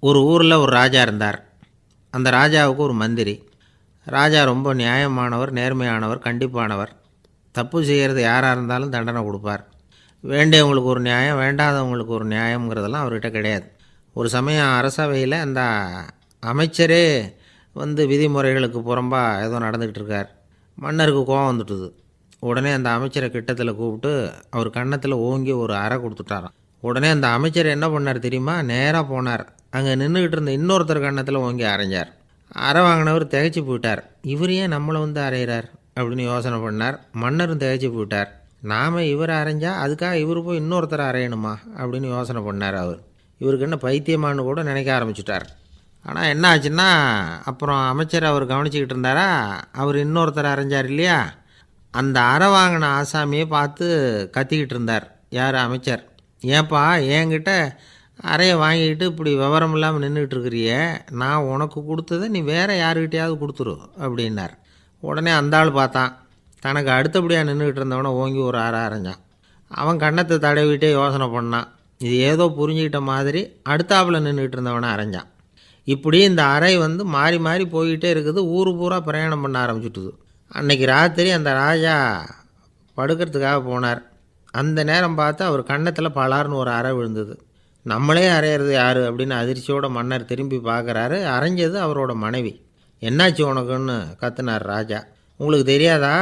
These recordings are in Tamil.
ஒரு ஊரில் ஒரு ராஜா இருந்தார். அந்த ராஜாவுக்கு ஒரு மந்திரி. ராஜா ரொம்ப நியாயமானவர், நேர்மையானவர், கண்டிப்பானவர். தப்பு செய்கிறது யாராக இருந்தாலும் தண்டனை கொடுப்பார். வேண்டியவங்களுக்கு ஒரு நியாயம், வேண்டாதவங்களுக்கு ஒரு நியாயங்கிறதெல்லாம் அவர்கிட்ட கிடையாது. ஒரு சமயம் அரசவையில் அந்த அமைச்சரே விதிமுறைகளுக்கு புறம்பாக ஏதோ நடந்துக்கிட்டு இருக்கார். மன்னருக்கு கோபம் வந்துட்டுது. உடனே அந்த அமைச்சரை கிட்டத்தில் கூப்பிட்டு அவர் கன்னத்தில் ஓங்கி ஒரு அறை கொடுத்துட்டாராம். உடனே அந்த அமைச்சர் என்ன பண்ணார் தெரியுமா? நேராக போனார். அங்கே நின்றுக்கிட்டு இருந்த இன்னொருத்தர் கன்னத்தில் ஓங்கி அரைஞ்சார். அறை வாங்கினவர் திகைச்சு போயிட்டார். இவர் ஏன் நம்மளை அரைகிறார் அப்படின்னு யோசனை பண்ணார். மன்னரும் திகைச்சு போயிட்டார். நாம் இவரை அரைஞ்சா அதுக்காக இவர் போய் இன்னொருத்தரை அரையணுமா அப்படின்னு யோசனை பண்ணார். இவருக்கு என்ன பைத்தியமானு கூட நினைக்க ஆரம்பிச்சுட்டார். ஆனால் என்ன ஆச்சுன்னா, அப்புறம் அமைச்சர் அவர் கவனிச்சிக்கிட்டு இருந்தாரா, அவர் இன்னொருத்தர் அரைஞ்சார் இல்லையா, அந்த அறை வாங்கின ஆசாமியை பார்த்து கத்திக்கிட்டு இருந்தார். யார்? அமைச்சர். ஏன்பா என்கிட்ட அறையை வாங்கிக்கிட்டு இப்படி விவரம் இல்லாமல் நின்றுட்டு இருக்கிறிய, நான் உனக்கு கொடுத்ததை நீ வேறு யாருக்கிட்டையாவது கொடுத்துரு அப்படின்னார். உடனே அந்த ஆள் பார்த்தான். தனக்கு அடுத்தபடியாக நின்றுக்கிட்டு இருந்தவனை ஓங்கி ஒரு அறை அரைஞ்சான். அவன் கன்னத்தை தடவிட்டே யோசனை பண்ணான். இது ஏதோ புரிஞ்சுக்கிட்ட மாதிரி அடுத்தாப்பில் நின்றுக்கிட்டு இருந்தவனை அரைஞ்சான். இப்படி இந்த அறை மாறி மாறி போய்கிட்டே இருக்குது. ஊர் பூரா பிரயாணம் பண்ண ஆரம்பிச்சுட்டுது. அன்றைக்கி ராத்திரி அந்த ராஜா படுக்கிறதுக்காக போனார். அந்த நேரம் பார்த்து அவர் கன்னத்தில் பலார்னு ஒரு அறை விழுந்தது. நம்மளே அரையிறது யார் அப்படின்னு அதிர்ச்சியோட மன்னர் திரும்பி பார்க்குறாரு. அரைஞ்சது அவரோட மனைவி. என்னாச்சு உனக்குன்னு கத்துனார் ராஜா. உங்களுக்கு தெரியாதா,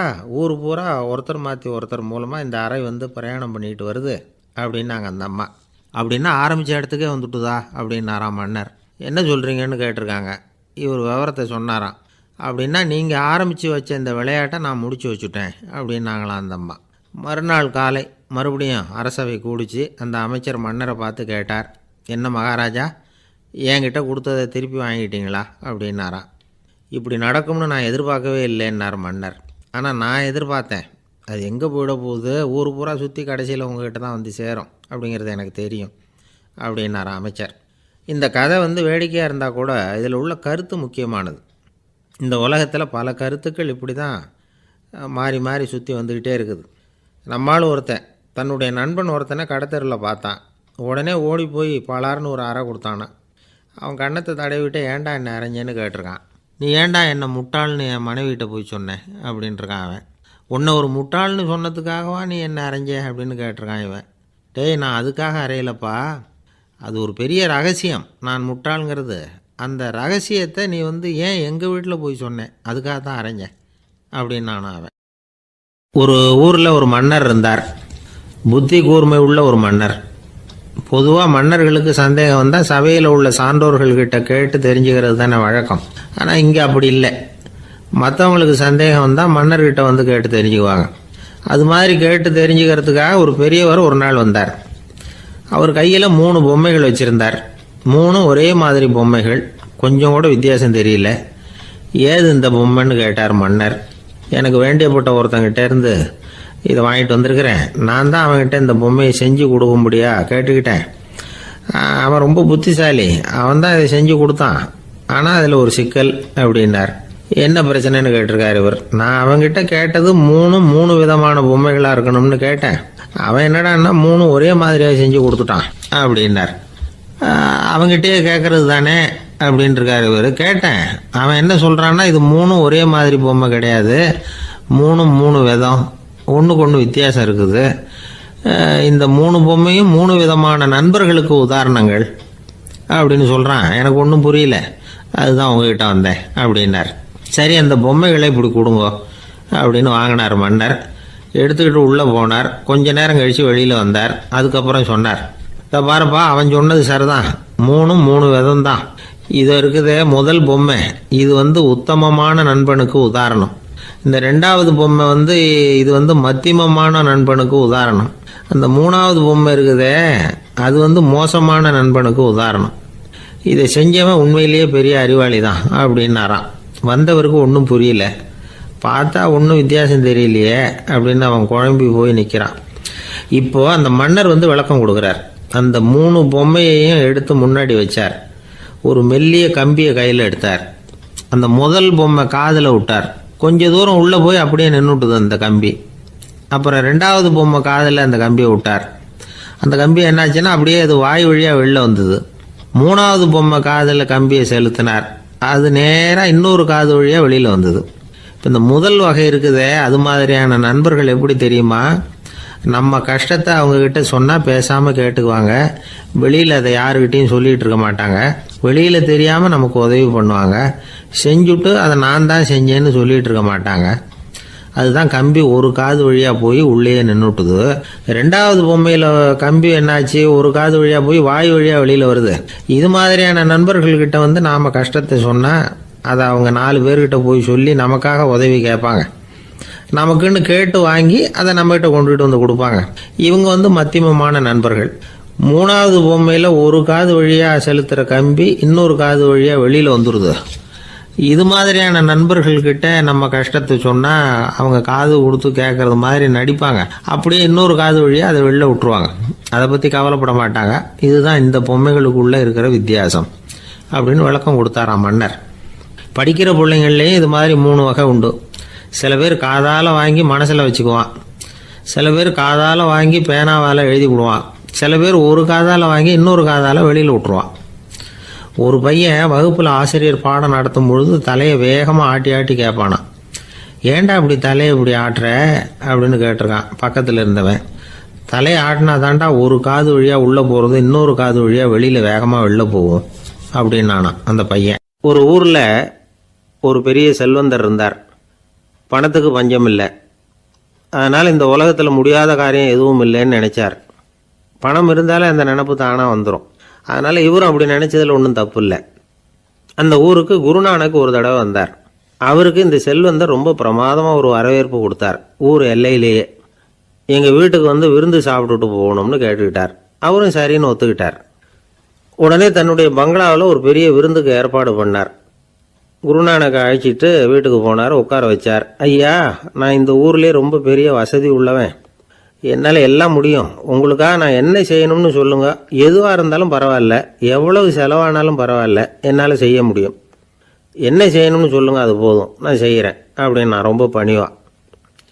ஊர் பூரா ஒருத்தர் மாற்றி ஒருத்தர் மூலமாக இந்த அறை பிரயாணம் பண்ணிக்கிட்டு வருது அப்படின்னாங்க அந்த அம்மா. அப்படின்னா ஆரம்பித்த இடத்துக்கே வந்துட்டுதா அப்படின்னாராம் மன்னர். என்ன சொல்கிறீங்கன்னு கேட்டிருக்காங்க. இவர் விவரத்தை சொன்னாராம். அப்படின்னா நீங்கள் ஆரம்பித்து வச்ச இந்த விளையாட்டை நான் முடிச்சு வச்சுட்டேன் அப்படின்னாங்களாம் அந்த அம்மா. மறுநாள் காலை மறுபடியும் அரசவை கூடிச்சு அந்த அமைச்சர் மன்னரை பார்த்து கேட்டார். என்ன மகாராஜா, என்கிட்ட கொடுத்ததை திருப்பி வாங்கிட்டீங்களா அப்படின்னாராம். இப்படி நடக்கும்னு நான் எதிர்பார்க்கவே இல்லைன்னார் மன்னர். ஆனால் நான் எதிர்பார்த்தேன். அது எங்கே போயிட போகுது, ஊர் பூரா சுற்றி கடைசியில் உங்ககிட்ட தான் சேரும் அப்படிங்கிறது எனக்கு தெரியும் அப்படின்னார் அமைச்சர். இந்த கதை வேடிக்கையாக இருந்தால் கூட இதில் உள்ள கருத்து முக்கியமானது. இந்த உலகத்தில் பல கருத்துக்கள் இப்படி தான் மாறி மாறி சுற்றி வந்துக்கிட்டே இருக்குது. நம்மளும் ஒருத்தன் தன்னுடைய நண்பன் ஒருத்தனை கடத்தரில் பார்த்தான். உடனே ஓடி போய் பலார்னு ஒரு அறை கொடுத்தானா. அவன் கன்னத்தை தடவிட்டு ஏன்டா என்ன அரைஞ்சேன்னு கேட்டிருக்கான். நீ ஏன்டா என்னை முட்டாள்னு என் மனைவிட்ட போய் சொன்னேன் அப்படின்ட்டுருக்கான் அவன். உன்னை ஒரு முட்டாள்னு சொன்னதுக்காகவா நீ என்ன அரைஞ்ச அப்படின்னு கேட்டிருக்கான் இவன். டேய், நான் அதுக்காக அறையலப்பா, அது ஒரு பெரிய ரகசியம். நான் முட்டாளுங்கிறது அந்த ரகசியத்தை நீ ஏன் எங்கள் வீட்டில் போய் சொன்னேன், அதுக்காக தான் அரைஞ்சேன் அப்படின்னு நானும் அவன். ஒரு ஊரில் ஒரு மன்னர் இருந்தார். புத்தி கூர்மை உள்ள ஒரு மன்னர். பொதுவாக மன்னர்களுக்கு சந்தேகம் வந்தால் சபையில் உள்ள சான்றோர்கள்கிட்ட கேட்டு தெரிஞ்சுக்கிறது தானே வழக்கம். ஆனால் இங்கே அப்படி இல்லை. மற்றவங்களுக்கு சந்தேகம் வந்தால் மன்னர்கிட்ட கேட்டு தெரிஞ்சுக்குவாங்க. அது மாதிரி கேட்டு தெரிஞ்சுக்கிறதுக்காக ஒரு பெரியவர் ஒரு நாள் வந்தார். அவர் கையில் 3 பொம்மைகள் வச்சுருந்தார். 3 ஒரே மாதிரி பொம்மைகள், கொஞ்சம் கூட வித்தியாசம் தெரியல. ஏது இந்த பொம்மைன்னு கேட்டார் மன்னர். எனக்கு வேண்டியப்பட்ட ஒருத்தங்கிட்ட இருந்து இதை வாங்கிட்டு வந்திருக்கிறேன். நான் தான் அவன்கிட்ட இந்த பொம்மையை செஞ்சு கொடுக்கும்படியா கேட்டுக்கிட்டேன். அவன் ரொம்ப புத்திசாலி, அவன் தான் இதை செஞ்சு கொடுத்தான். ஆனால் அதில் ஒரு சிக்கல் அப்படின்னார். என்ன பிரச்சனைன்னு கேட்டிருக்காரு இவர். நான் அவன்கிட்ட கேட்டது 3 விதமான பொம்மைகளாக இருக்கணும்னு கேட்டேன். அவன் என்னடான்னா 3 ஒரே மாதிரியாக செஞ்சு கொடுத்துட்டான் அப்படின்னார். அவங்ககிட்டயே கேட்கறது தானே அப்படின்ட்டுருக்காரு இவர். கேட்டேன், அவன் என்ன சொல்கிறான்னா இது 3 ஒரே மாதிரி பொம்மை கிடையாது, 3 விதம், ஒன்றுக்கு ஒன்று வித்தியாசம் இருக்குது. இந்த 3 பொம்மையும் 3 விதமான நண்பர்களுக்கு உதாரணங்கள் அப்படின்னு சொல்கிறான். எனக்கு ஒன்றும் புரியல, அதுதான் உங்ககிட்ட வந்தேன் அப்படின்னார். சரி, அந்த பொம்மைகளை இப்படி கொடுங்க அப்படின்னு வாங்கினார் மன்னர். எடுத்துக்கிட்டு உள்ளே போனார். கொஞ்ச நேரம் கழித்து வெளியில் வந்தார். அதுக்கப்புறம் சொன்னார், இதை பாருப்பா, அவன் சொன்னது சரிதான், 3 விதம் தான். இது இருக்குதே முதல் பொம்மை, இது உத்தமமான நண்பனுக்கு உதாரணம். இந்த 2வது பொம்மை இது மத்தியமமான நண்பனுக்கு உதாரணம். அந்த 3வது பொம்மை இருக்குதே அது மோசமான நண்பனுக்கு உதாரணம். இதை செஞ்சவன் உண்மையிலேயே பெரிய அறிவாளி தான் அப்படின்னாராம். வந்தவருக்கு ஒன்றும் புரியல. பார்த்தா ஒன்றும் வித்தியாசம் தெரியலையே அப்படின்னு அவன் குழம்பி போய் நிற்கிறான். இப்போது அந்த மன்னர் விளக்கம் கொடுக்குறார். அந்த 3 பொம்மையையும் எடுத்து முன்னாடி வச்சார். ஒரு மெல்லிய கம்பியை கையில் எடுத்தார். அந்த முதல் பொம்மை காதில் விட்டார். கொஞ்ச தூரம் உள்ளே போய் அப்படியே நின்றுட்டுது அந்த கம்பி. அப்புறம் 2வது பொம்மை காதில் அந்த கம்பியை விட்டார். அந்த கம்பி என்னாச்சுன்னா அப்படியே அது வாய் வழியாக வெளில வந்தது. மூணாவது பொம்மை காதில் கம்பியை செலுத்தினார். அது நேராக இன்னொரு காது வழியாக வெளியில் வந்தது. இப்போ இந்த முதல் வகை இருக்குதே, அது மாதிரியான நண்பர்கள் எப்படி தெரியுமா? நம்ம கஷ்டத்தை அவங்கக்கிட்ட சொன்னால் பேசாமல் கேட்டுக்குவாங்க. வெளியில் அதை யாருக்கிட்டையும் சொல்லிகிட்டு இருக்க மாட்டாங்க. வெளியில் தெரியாமல் நமக்கு உதவி பண்ணுவாங்க. செஞ்சுட்டு அதை நான் தான் செஞ்சேன்னு சொல்லிகிட்டு இருக்க மாட்டாங்க. அதுதான் கம்பி ஒரு காது வழியாக போய் உள்ளேயே நின்றுட்டுது. ரெண்டாவது பொம்மையில் கம்பி என்னாச்சு, ஒரு காது வழியாக போய் வாய் வழியாக வெளியில் வருது. இது மாதிரியான நண்பர்கள்கிட்ட வந்து நாம் கஷ்டத்தை சொன்னால் அதை அவங்க 4 பேர்கிட்ட போய் சொல்லி நமக்காக உதவி கேட்பாங்க. நமக்குன்னு கேட்டு வாங்கி அதை நம்மகிட்ட கொண்டுகிட்டு வந்து கொடுப்பாங்க. இவங்க வந்து மத்தியமமான நண்பர்கள். மூணாவது பொம்மையில் ஒரு காது வழியாக செலுத்துகிற கம்பி இன்னொரு காது வழியாக வெளியில் வந்துடுது. இது மாதிரியான நண்பர்கள்கிட்ட நம்ம கஷ்டத்தை சொன்னால் அவங்க காது கொடுத்து கேட்கறது மாதிரி நடிப்பாங்க. அப்படியே இன்னொரு காது வழியாக அதை வெளில விட்டுருவாங்க. அதை பற்றி கவலைப்பட மாட்டாங்க. இதுதான் இந்த பொம்மைகளுக்குள்ளே இருக்கிற வித்தியாசம் அப்படின்னு விளக்கம் கொடுத்தாராம் மன்னர். படிக்கிற பிள்ளைங்கள்லேயும் இது மாதிரி 3 வகை உண்டு. சில பேர் காதால் வாங்கி மனசில் வச்சுக்குவான். சில பேர் காதால் வாங்கி பேனாவால் எழுதி விடுவான். சில பேர் ஒரு காதால் வாங்கி இன்னொரு காதால் வெளியில் விட்டுருவான். ஒரு பையன் வகுப்பில் ஆசிரியர் பாடம் நடத்தும் பொழுது தலையை வேகமாக ஆட்டி ஆட்டி கேட்பானான். ஏன்டா இப்படி தலையை இப்படி ஆட்டுற அப்படின்னு கேட்டிருக்கான் பக்கத்தில் இருந்தவன். தலையை ஆட்டினா தாண்டா ஒரு காது வழியாக உள்ளே போகிறது, இன்னொரு காது வழியாக வெளியில் வேகமாக வெளில போகும் அப்படின்னானா அந்த பையன். ஒரு ஊரில் ஒரு பெரிய செல்வந்தர் இருந்தார். பணத்துக்கு பஞ்சம் இல்லை. அதனால் இந்த உலகத்தில் முடியாத காரியம் எதுவும் இல்லைன்னு நினச்சார். பணம் இருந்தாலே அந்த நினப்பு தானாக வந்துடும். அதனால் இவரும் அப்படி நினச்சதில் ஒன்றும் தப்பு இல்லை. அந்த ஊருக்கு குருநானக் ஒரு தடவை வந்தார். அவருக்கு இந்த செல்வந்தர் ரொம்ப பிரமாதமாக ஒரு வரவேற்பு கொடுத்தார். ஊர் எல்லையிலேயே எங்கள் வீட்டுக்கு வந்து விருந்து சாப்பிட்டுட்டு போகணும்னு கேட்டுக்கிட்டார். அவரும் சரின்னு ஒத்துக்கிட்டார். உடனே தன்னுடைய பங்களாவில் ஒரு பெரிய விருந்துக்கு ஏற்பாடு பண்ணார். குருநானக்கை அழைச்சிட்டு வீட்டுக்கு போனார். உட்கார வச்சார். ஐயா, நான் இந்த ஊர்லேயே ரொம்ப பெரிய வசதி உள்ளவன். என்னால் எல்லாம் முடியும். உங்களுக்காக நான் என்ன செய்யணும்னு சொல்லுங்கள். எதுவாக இருந்தாலும் பரவாயில்ல, எவ்வளவு செலவானாலும் பரவாயில்ல, என்னால் செய்ய முடியும். என்ன செய்யணும்னு சொல்லுங்கள், அது போதும், நான் செய்கிறேன் அப்படின்னு நான் ரொம்ப பணிவான்.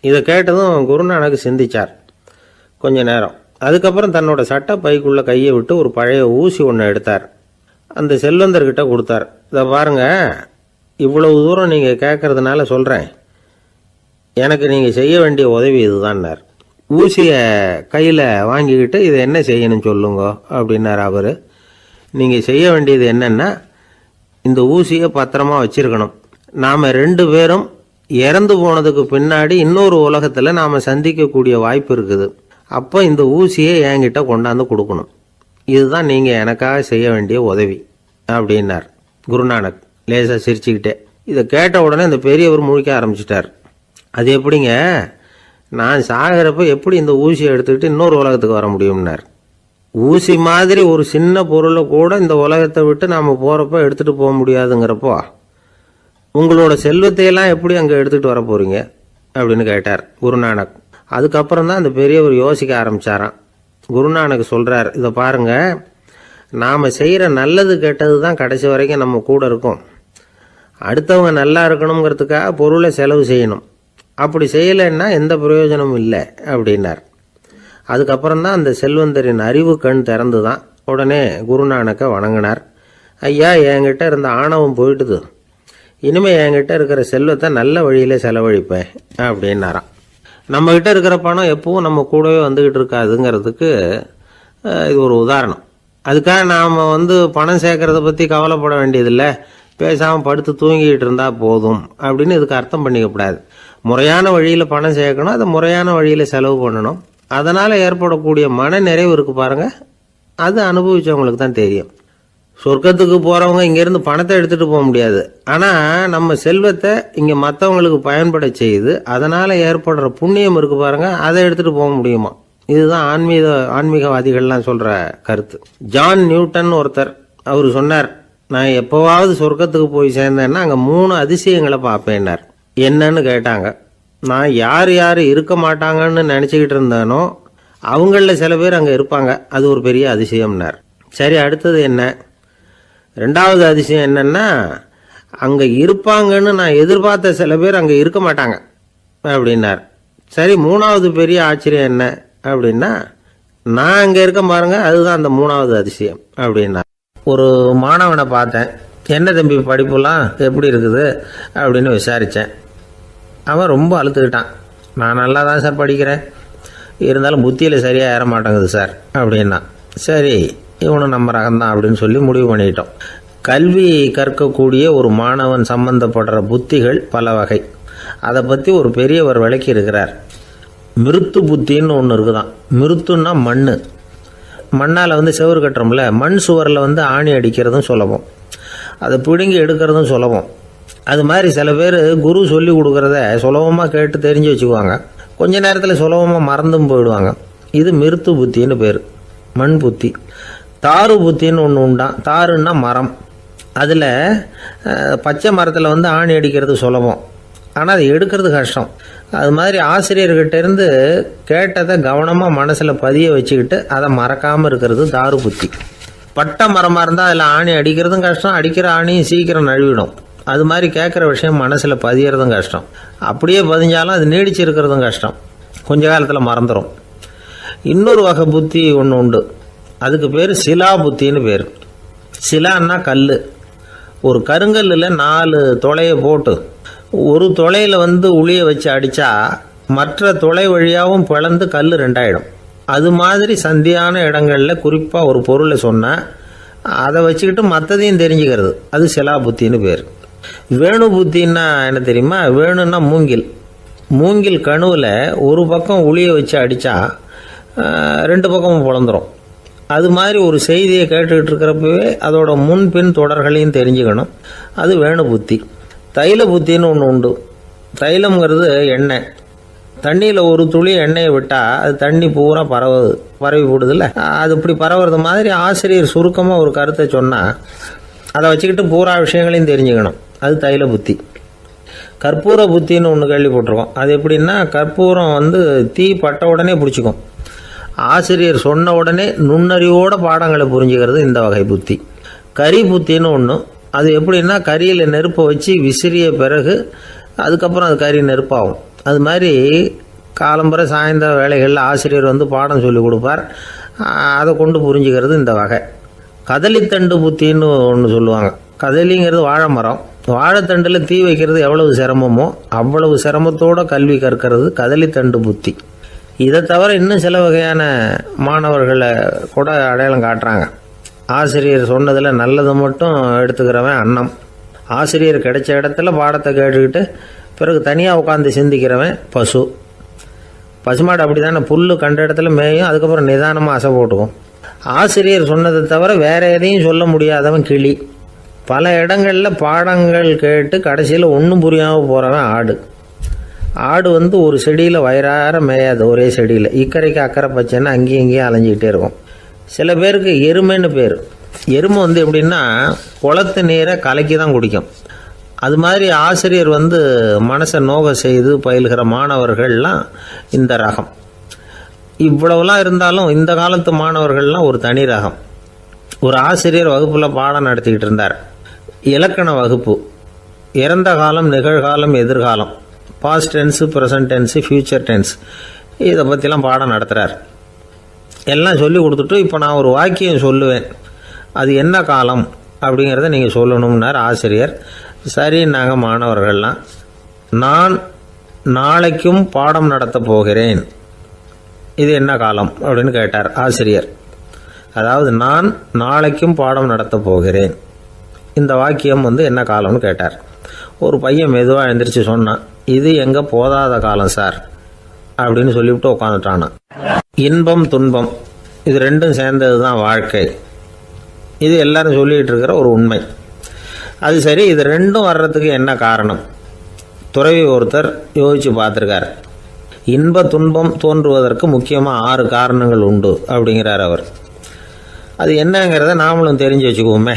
இதை கேட்டதும் குருநானக் சிந்திச்சார் கொஞ்ச நேரம். அதுக்கப்புறம் தன்னோட சட்டை பைக்குள்ளே கையை விட்டு ஒரு பழைய ஊசி ஒன்று எடுத்தார். அந்த செல்வந்தர்கிட்ட கொடுத்தார். இதை பாருங்க, இவ்வளவு தூரம் நீங்கள் கேட்கறதுனால சொல்கிறேன். எனக்கு நீங்கள் செய்ய வேண்டிய உதவி இதுதான்னார். ஊசியை கையில் வாங்கிக்கிட்டு இதை என்ன செய்யணும்னு சொல்லுங்க அப்படின்னார் அவர். நீங்கள் செய்ய வேண்டியது என்னென்னா, இந்த ஊசியை பத்திரமா வச்சிருக்கணும். நாம் 2 பேரும் இறந்து போனதுக்கு பின்னாடி இன்னொரு உலகத்தில் நாம் சந்திக்கக்கூடிய வாய்ப்பு இருக்குது. அப்போ இந்த ஊசியை என்கிட்ட கொண்டாந்து கொடுக்கணும். இதுதான் நீங்கள் எனக்காக செய்ய வேண்டிய உதவி அப்படின்னார் குருநானக் லேசாக சிரிச்சுக்கிட்டே. இதை கேட்ட உடனே இந்த பெரியவர் முழிக்க ஆரம்பிச்சிட்டார். அது எப்படிங்க, நான் சாகிறப்ப எப்படி இந்த ஊசியை எடுத்துக்கிட்டு இன்னொரு உலகத்துக்கு வர முடியும்னார். ஊசி மாதிரி ஒரு சின்ன பொருளை கூட இந்த உலகத்தை விட்டு நாம் போகிறப்ப எடுத்துகிட்டு போக முடியாதுங்கிறப்போ உங்களோட செல்வத்தையெல்லாம் எப்படி அங்கே எடுத்துகிட்டு வர போகிறீங்க அப்படின்னு கேட்டார் குருநானக். அதுக்கப்புறம் தான் அந்த பெரியவர் யோசிக்க ஆரம்பித்தாராம். குருநானக் சொல்கிறார், இதை பாருங்கள், நாம் செய்கிற நல்லது கெட்டது தான் கடைசி வரைக்கும் நம்ம கூட இருக்கும். அடுத்தவங்க நல்லா இருக்கணுங்கிறதுக்காக பொருளை செலவு செய்யணும். அப்படி செய்யலைன்னா எந்த பிரயோஜனமும் இல்லை அப்படின்னார். அதுக்கப்புறம் தான் அந்த செல்வந்தரின் அறிவு கண் திறந்து தான். உடனே குருநானக்கை வணங்கினார். ஐயா, என்கிட்ட இருந்த ஆணவம் போயிட்டுது. இனிமேல் என்கிட்ட இருக்கிற செல்வத்தை நல்ல வழியில் செலவழிப்பேன் அப்படின்னாராம். நம்மக்கிட்ட இருக்கிற பணம் எப்பவும் நம்ம கூடவே வந்துக்கிட்டு இருக்காதுங்கிறதுக்கு இது ஒரு உதாரணம். அதுக்காக நாம் பணம் சேர்க்கறத பற்றி கவலைப்பட வேண்டியதில்லை, பேசாமல் படுத்து தூங்கிக்கிட்டு இருந்தால் போதும் அப்படின்னு இதுக்கு அர்த்தம் பண்ணிக்கப்படாது. முறையான வழியில் பணம் சேர்க்கணும், அதை முறையான வழியில் செலவு பண்ணணும். அதனால் ஏற்படக்கூடிய மன நிறைவு இருக்குது பாருங்கள், அது அனுபவித்தவங்களுக்கு தான் தெரியும். சொர்க்கத்துக்கு போகிறவங்க இங்கேருந்து பணத்தை எடுத்துகிட்டு போக முடியாது. ஆனால் நம்ம செல்வத்தை இங்கே மற்றவங்களுக்கு பயன்பட செய்து அதனால் ஏற்படுற புண்ணியம் இருக்குது பாருங்கள், அதை எடுத்துகிட்டு போக முடியுமா. இதுதான் ஆன்மீகவாதிகள்லாம் சொல்கிற கருத்து. ஜான் நியூட்டன் ஒருத்தர், அவர் சொன்னார், நான் எப்போவாவது சொர்க்கத்துக்கு போய் சேர்ந்தேன்னா அங்கே 3 அதிசயங்களை பார்ப்பேன்னார். என்னன்னு கேட்டாங்க. நான் யார் யார் இருக்க மாட்டாங்கன்னு நினச்சிக்கிட்டு இருந்தேனோ அவங்களில் சில பேர் அங்கே இருப்பாங்க, அது ஒரு பெரிய அதிசயம்னார். சரி, அடுத்தது என்ன? 2வது அதிசயம் என்னன்னா, அங்கே இருப்பாங்கன்னு நான் எதிர்பார்த்த சில பேர் அங்கே இருக்க மாட்டாங்க அப்படின்னார். சரி, 3வது பெரிய ஆச்சரியம் என்ன அப்படின்னா, நான் அங்கே இருக்க பாருங்க, அதுதான் அந்த 3வது அதிசயம் அப்படின்னார். ஒரு மாணவனை பார்த்தேன். என்ன தம்பி படிப்புலாம் எப்படி இருக்குது அப்படின்னு விசாரித்தேன். அவன் ரொம்ப அழுத்துக்கிட்டான். நான் நல்லா தான் சார் படிக்கிறேன், இருந்தாலும் புத்தியில் சரியாக ஏற மாட்டேங்குது சார் அப்படின்னா. சரி, இவனும் நம்ம ரகம்தான் அப்படின்னு சொல்லி முடிவு பண்ணிட்டோம். கல்வி கற்கக்கூடிய ஒரு மாணவன் சம்பந்தப்படுற புத்திகள் பல வகை. அதை பற்றி ஒரு பெரியவர் விளக்கி இருக்கிறார். மிருத்து புத்தின்னு ஒன்று இருக்குதான். மிருத்துன்னா மண்ணால் செவுறு கட்டுறோம்ல, மண் சுவரில் ஆணி அடிக்கிறதும் சுலபம், அதை பிடுங்கி எடுக்கிறதும் சுலபம். அது மாதிரி சில பேர் குரு சொல்லி கொடுக்குறத சுலபமாக கேட்டு தெரிஞ்சு வச்சுக்குவாங்க, கொஞ்ச நேரத்தில் சுலபமாக மறந்தும் போயிடுவாங்க. இது மிருத்து புத்தின்னு பேர், மண் புத்தி. தாரு புத்தின்னு ஒன்று உண்டான். தாருன்னா மரம். அதில் பச்சை மரத்தில் ஆணி அடிக்கிறது சுலபம், ஆனால் அதை எடுக்கிறது கஷ்டம். அது மாதிரி ஆசிரியர்கிட்டேருந்து கேட்டதை கவனமாக மனசில் பதிய வச்சுக்கிட்டு அதை மறக்காமல் இருக்கிறது தாரு புத்தி. பட்டை மரமாக இருந்தால் அதில் ஆணி அடிக்கிறதும் கஷ்டம், அடிக்கிற ஆணியும் சீக்கிரம் நழுவிடும். அது மாதிரி கேட்குற விஷயம் மனசில் பதியறதும் கஷ்டம். அப்படியே பதிஞ்சாலும் அது நீடிச்சு இருக்கிறதும் கஷ்டம், கொஞ்ச காலத்தில் மறந்துடும். இன்னொரு வகை புத்தி ஒன்று உண்டு, அதுக்கு பேர் சிலா புத்தின்னு பேர். சிலான்னா கல். ஒரு கருங்கல்லில் 4 துளையை போட்டு ஒரு துளையில் உளியை வச்சு அடித்தா மற்ற துளை வழியாகவும் பிளந்து கல் 2 ஆகிடும். அது மாதிரி சந்தியான இடங்களில் குறிப்பாக ஒரு பொருளை சொன்னால் அதை வச்சுக்கிட்டு மற்றதையும் தெரிஞ்சுக்கிறது, அது சிலா புத்தின்னு பேர். வேணு புத்தின்னா என்ன தெரியுமா? வேணுன்னா மூங்கில் கணுவில் ஒரு பக்கம் உளியை வச்சு அடித்தா 2 பக்கமும் பிளந்துடும். அது மாதிரி ஒரு செய்தியை கேட்டுக்கிட்டு இருக்கிறப்பவே அதோட முன்பின் தொடர்களையும் தெரிஞ்சுக்கணும், அது வேணு புத்தி. தைல புத்தின்னு ஒன்று உண்டு. தைலம்ங்கிறது எண்ணெய். தண்ணியில் ஒரு துளி எண்ணெயை விட்டால் அது தண்ணி பூரா பரவி போடுதில்ல, அது இப்படி பரவுறது மாதிரி ஆசிரியர் சுருக்கமாக ஒரு கருத்தை சொன்னால் அதை வச்சுக்கிட்டு பூரா விஷயங்களையும் தெரிஞ்சுக்கணும், அது தைல புத்தி. கற்பூர புத்தின்னு ஒன்று கேள்விப்பட்டிருக்கோம். அது எப்படின்னா, கற்பூரம் தீ பட்ட உடனே பிடிச்சிக்கும். ஆசிரியர் சொன்ன உடனே நுண்ணறிவோட பாடங்களை புரிஞ்சுக்கிறது இந்த வகை புத்தி. கரி புத்தின்னு ஒன்று. அது எப்படின்னா, கரியில் நெருப்பை வச்சு விசிறிய பிறகு அதுக்கப்புறம் அது கறி நெருப்பாகும். அது மாதிரி காலம்பரை சாயந்தர வேலைகளில் ஆசிரியர் பாடம் சொல்லி கொடுப்பார், அதை கொண்டு புரிஞ்சுக்கிறது இந்த வகை. கதலித்தண்டு புத்தின்னு ஒன்று சொல்லுவாங்க. கதலிங்கிறது வாழை மரம். வாழைத்தண்டில் தீ வைக்கிறது எவ்வளவு சிரமமோ அவ்வளவு சிரமத்தோடு கல்வி கற்கிறது கதலித்தண்டு புத்தி. இதை தவிர இன்னும் சில வகையான மாணவர்களை கூட அடையாளம் காட்டுறாங்க. ஆசிரியர் சொன்னதில் நல்லதை மட்டும் எடுத்துக்கிறவன் அன்னம். ஆசிரியர் கிடைச்ச இடத்துல பாடத்தை கேட்டுக்கிட்டு பிறகு தனியாக உட்காந்து சிந்திக்கிறவன் பசு. பசுமாடு அப்படி தானே, புல் கண்ட இடத்துல மேயும், அதுக்கப்புறம் நிதானமாக அசை போட்டுக்கும். ஆசிரியர் சொன்னதை தவிர வேற எதையும் சொல்ல முடியாதவன் கிளி. பல இடங்களில் பாடங்கள் கேட்டு கடைசியில் ஒன்றும் புரியாமல் போகிறவன் ஆடு. ஆடு ஒரு செடியில் வயிறார மேயாது, ஒரே செடியில் இக்கரைக்கு அக்கறை பச்சைன்னா அங்கேயும் இங்கேயும் அலைஞ்சிக்கிட்டே இருக்கும். சில பேருக்கு எருமைன்னு பேர். எருமை எப்படின்னா குளத்து நீரை கலக்கி தான் குடிக்கும். அது மாதிரி ஆசிரியர் மனசை நோக செய்து பயில்கிற மாணவர்கள்லாம் இந்த ரகம். இவ்வளவுலாம் இருந்தாலும் இந்த காலத்து மாணவர்கள்லாம் ஒரு தனி ரகம். ஒரு ஆசிரியர் வகுப்பில் பாடம் நடத்திக்கிட்டு இருந்தார். இலக்கண வகுப்பு. இறந்த காலம், நிகழ்காலம், எதிர்காலம், past tense, present tense, future tense, இதை பற்றிலாம் பாடம் நடத்துகிறார். எல்லாம் சொல்லி கொடுத்துட்டு இப்போ நான் ஒரு வாக்கியம் சொல்லுவேன், அது என்ன காலம் அப்படிங்கிறத நீங்கள் சொல்லணும்னார் ஆசிரியர். சரி, நாங்கள் மாணவர்கள்லாம், நான் நாளைக்கும் பாடம் நடத்த போகிறேன், இது என்ன காலம் அப்படின்னு கேட்டார் ஆசிரியர். அதாவது நான் நாளைக்கும் பாடம் நடத்த போகிறேன், இந்த வாக்கியம் என்ன காலம்னு கேட்டார். ஒரு பையன் மெதுவாக எழுந்திரிச்சு சொன்னான், இது எங்கே போதாத காலம் சார் அப்படின்னு சொல்லிவிட்டு உட்காந்துட்டானா. இன்பம் துன்பம் இது ரெண்டும் சேர்ந்தது தான் வாழ்க்கை, இது எல்லாரும் சொல்லிகிட்டு இருக்கிற ஒரு உண்மை. அது சரி, இது ரெண்டும் வர்றதுக்கு என்ன காரணம்? துறவி ஒருத்தர் யோசித்து பார்த்துருக்கார். இன்ப துன்பம் தோன்றுவதற்கு முக்கியமாக 6 காரணங்கள் உண்டு அப்படிங்கிறார் அவர். அது என்னங்கிறத நாமளும் தெரிஞ்சு வச்சுக்குவோமே.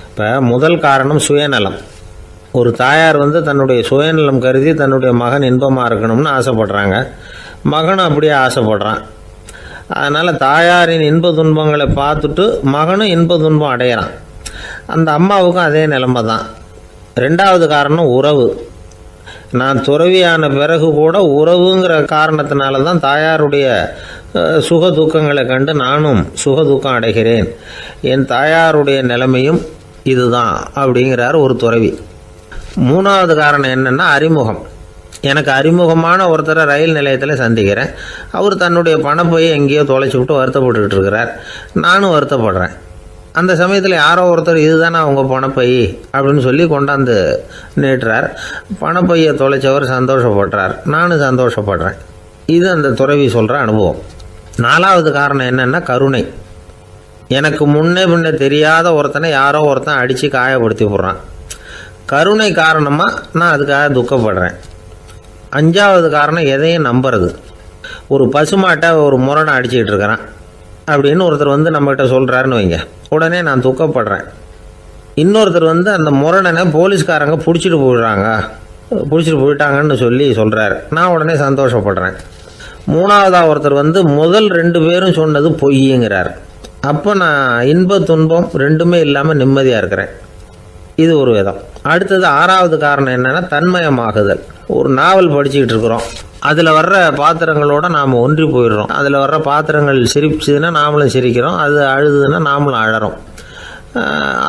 இப்போ முதல் காரணம் சுயநலம். ஒரு தாயார் தன்னுடைய சுயநலம் கருதி தன்னுடைய மகன் இன்பமாக இருக்கணும்னு ஆசைப்படுறாங்க. மகனும் அப்படியே ஆசைப்படுறான். அதனால் தாயாரின் இன்ப துன்பங்களை பார்த்துட்டு மகனும் இன்ப துன்பம் அடையிறான். அந்த அம்மாவுக்கும் அதே நிலைமை தான். 2வது காரணம் உறவு. நான் துறவியான பிறகு கூட உறவுங்கிற காரணத்தினால தான் தாயாருடைய சுக துக்கங்களை கண்டு நானும் சுக துக்கம் அடைகிறேன். என் தாயாருடைய நிலைமையும் இதுதான் அப்படிங்கிறார் ஒரு துறவி. மூணாவது காரணம் என்னென்னா அறிமுகம். எனக்கு அறிமுகமான ஒருத்தரை ரயில் நிலையத்தில் சந்திக்கிறேன். அவர் தன்னுடைய பணப்பையை எங்கேயோ தொலைச்சி விட்டு வருத்தப்பட்டுக்கிட்டு இருக்கிறார். நானும் வருத்தப்படுறேன். அந்த சமயத்தில் யாரோ ஒருத்தர் இதுதானே அவங்க பணப்பை அப்படின்னு சொல்லி கொண்டாந்து நீட்டுறார். பணப்பையை தொலைச்சவர் சந்தோஷப்படுறார், நானும் சந்தோஷப்படுறேன். இது அந்த துறவி சொல்கிற அனுபவம். நாலாவது காரணம் என்னென்னா கருணை. எனக்கு முன்னே பின்ன தெரியாத ஒருத்தனை யாரோ ஒருத்தன் அடித்து காயப்படுத்தி போடுறான். கருணை காரணமாக நான் அதுக்காக துக்கப்படுறேன். அஞ்சாவது காரணம் எதையும் நம்புறது. ஒரு பசுமாட்டை ஒரு முரணை அடிச்சுக்கிட்டு இருக்கிறான் அப்படின்னு ஒருத்தர் வந்து நம்மகிட்ட சொல்கிறாருன்னு வைங்க, உடனே நான் துக்கப்படுறேன். இன்னொருத்தர் வந்து அந்த முரணனை போலீஸ்காரங்க பிடிச்சிட்டு போயிட்டாங்கன்னு சொல்லி சொல்கிறார், நான் உடனே சந்தோஷப்படுறேன். மூணாவதாக ஒருத்தர் வந்து முதல் 2 பேரும் சொன்னது பொய்யுங்கிறார். அப்போ நான் இன்ப துன்பம் ரெண்டுமே இல்லாமல் நிம்மதியாக இருக்கிறேன். இது ஒரு விதம். அடுத்தது 6வது காரணம் என்னென்னா தன்மயமாகுதல். ஒரு நாவல் படிச்சுக்கிட்டு இருக்கிறோம், அதில் வர்ற பாத்திரங்களோடு நாம் ஒன்றி போயிடுறோம். அதில் வர்ற பாத்திரங்கள் சிரிச்சுதுன்னா நாமளும் சிரிக்கிறோம், அது அழுதுன்னா நாமளும் அழறோம்.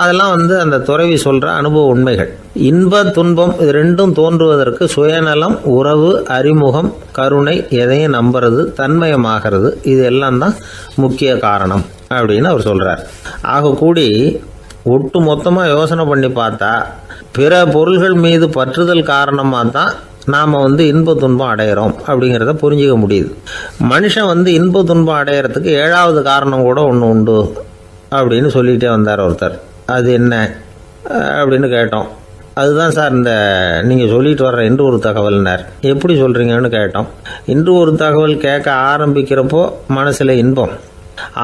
அதெல்லாம் வந்து அந்த துறவி சொல்கிற அனுபவ உண்மைகள். இன்ப துன்பம் இது ரெண்டும் தோன்றுவதற்கு சுயநலம், உறவு, அறிமுகம், கருணை, எதையும் நம்புறது, தன்மயமாகிறது, இது எல்லாம் தான் முக்கிய காரணம் அப்படின்னு அவர் சொல்கிறார். ஆக கூடி ஒட்டு மொத்தமாக யோசனை பண்ணி பார்த்தா பிற பொருள்கள் மீது பற்றுதல் காரணமாக தான் நாம் வந்து இன்ப துன்பம் அடையிறோம் அப்படிங்கிறத புரிஞ்சிக்க முடியுது. மனுஷன் வந்து இன்ப துன்பம் அடையிறதுக்கு 7வது காரணம் கூட ஒன்று உண்டு அப்படின்னு சொல்லிகிட்டே வந்தார் ஒருத்தர். அது என்ன அப்படின்னு கேட்டோம். அதுதான் சார் இந்த நீங்கள் சொல்லிட்டு வர்ற இன்று ஒரு தகவல்னார். எப்படி சொல்கிறீங்கன்னு கேட்டோம். இன்று ஒரு தகவல் கேட்க ஆரம்பிக்கிறப்போ மனசில் இன்பம்,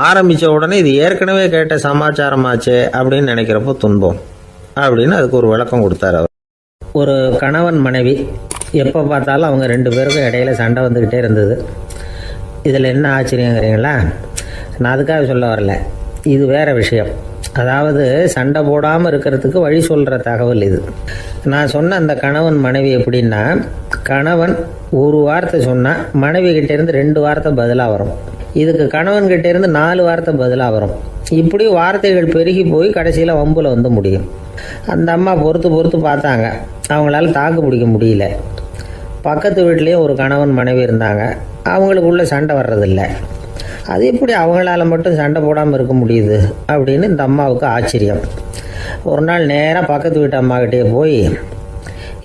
ஆரம்பித்த உடனே இது ஏற்கனவே கேட்ட சமாச்சாரமாச்சே அப்படின்னு நினைக்கிறப்போ துன்பம் அப்படின்னு அதுக்கு ஒரு விளக்கம் கொடுத்தார் அவர். ஒரு கணவன் மனைவி எப்போ பார்த்தாலும் அவங்க 2 பேருக்கும் இடையில சண்டை வந்துக்கிட்டே இருந்தது. இதில் என்ன ஆச்சரியங்கிறீங்களா? நான் அதுக்காக சொல்ல வரல, இது வேறு விஷயம். அதாவது சண்டை போடாமல் இருக்கிறதுக்கு வழி சொல்கிற தகவல் இது. நான் சொன்ன அந்த கணவன் மனைவி எப்படின்னா, கணவன் ஒரு வார்த்தை சொன்னால் மனைவி கிட்டேருந்து 2 வார்த்தை பதிலாக வரும். இதுக்கு கணவன் கிட்டேருந்து 4 வார்த்தை பதிலாக வரும். இப்படி வார்த்தைகள் பெருகி போய் கடைசியில் வம்பில் வந்து முடியும். அந்த அம்மா பொறுத்து பார்த்தாங்க, அவங்களால தாக்கு பிடிக்க முடியல. பக்கத்து வீட்லேயும் ஒரு கணவன் மனைவி இருந்தாங்க, அவங்களுக்குள்ள சண்டை வர்றதில்லை. அது எப்படி அவங்களால மட்டும் சண்டை போடாமல் இருக்க முடியுது அப்படின்னு இந்த அம்மாவுக்கு ஆச்சரியம். ஒரு நாள் நேராக பக்கத்து வீட்டு அம்மாக்கிட்டே போய்,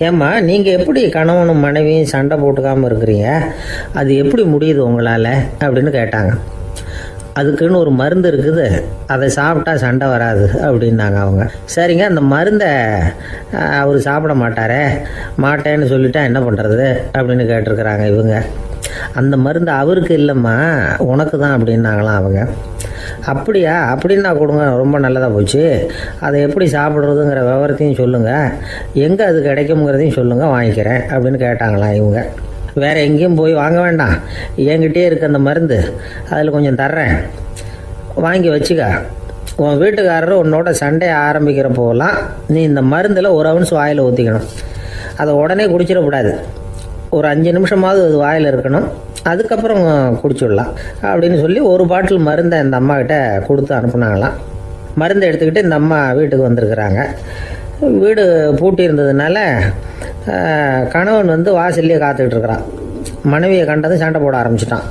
ஏம்மா நீங்கள் எப்படி கணவனும் மனைவியும் சண்டை போட்டுக்காமல் இருக்கிறீங்க, அது எப்படி முடியுது உங்களால் அப்படின்னு கேட்டாங்க. அதுக்குன்னு ஒரு மருந்து இருக்குது, அதை சாப்பிட்டா சண்டை வராது அப்படின்னாங்க அவங்க. சரிங்க, அந்த மருந்தை அவர் சாப்பிட மாட்டேன்னு சொல்லிட்டா என்ன பண்ணுறது அப்படின்னு கேட்டிருக்கிறாங்க இவங்க. அந்த மருந்து அவருக்கு இல்லைம்மா, உனக்கு தான் அப்படின்னாங்களாம் அவங்க. அப்படியா, அப்படின்னா கொடுங்க, ரொம்ப நல்லதாக போச்சு. அதை எப்படி சாப்பிட்றதுங்கிற விவரத்தையும் சொல்லுங்கள், எங்கே அது கிடைக்குங்கிறதையும் சொல்லுங்கள், வாங்கிக்கிறேன் அப்படின்னு கேட்டாங்களாம் இவங்க. வேறு எங்கேயும் போய் வாங்க வேண்டாம், என்கிட்டே இருக்க அந்த மருந்து அதில் கொஞ்சம் தர்றேன், வாங்கி வச்சுக்க. உன் வீட்டுக்காரர் உன்னோட சண்டையை ஆரம்பிக்கிறப்போலாம் நீ இந்த மருந்தில் ஒரு அவுன்ஸ் வாயில் ஊற்றிக்கணும். அதை உடனே குடிச்சிடக்கூடாது, ஒரு 5 நிமிஷமாவது அது வாயில் இருக்கணும், அதுக்கப்புறம் குடிச்சிடலாம் அப்படின்னு சொல்லி ஒரு பாட்டில் மருந்தை இந்த அம்மாக்கிட்ட கொடுத்து அனுப்புனாங்களாம். மருந்தை எடுத்துக்கிட்டு இந்த அம்மா வீட்டுக்கு வந்திருக்கிறாங்க. வீடு பூட்டி இருந்ததுனால கணவன் வந்து வாசல்லையே காத்துக்கிட்டு இருக்கிறான். மனைவியை கண்டதும் சண்டை போட ஆரம்பிச்சிட்டான்.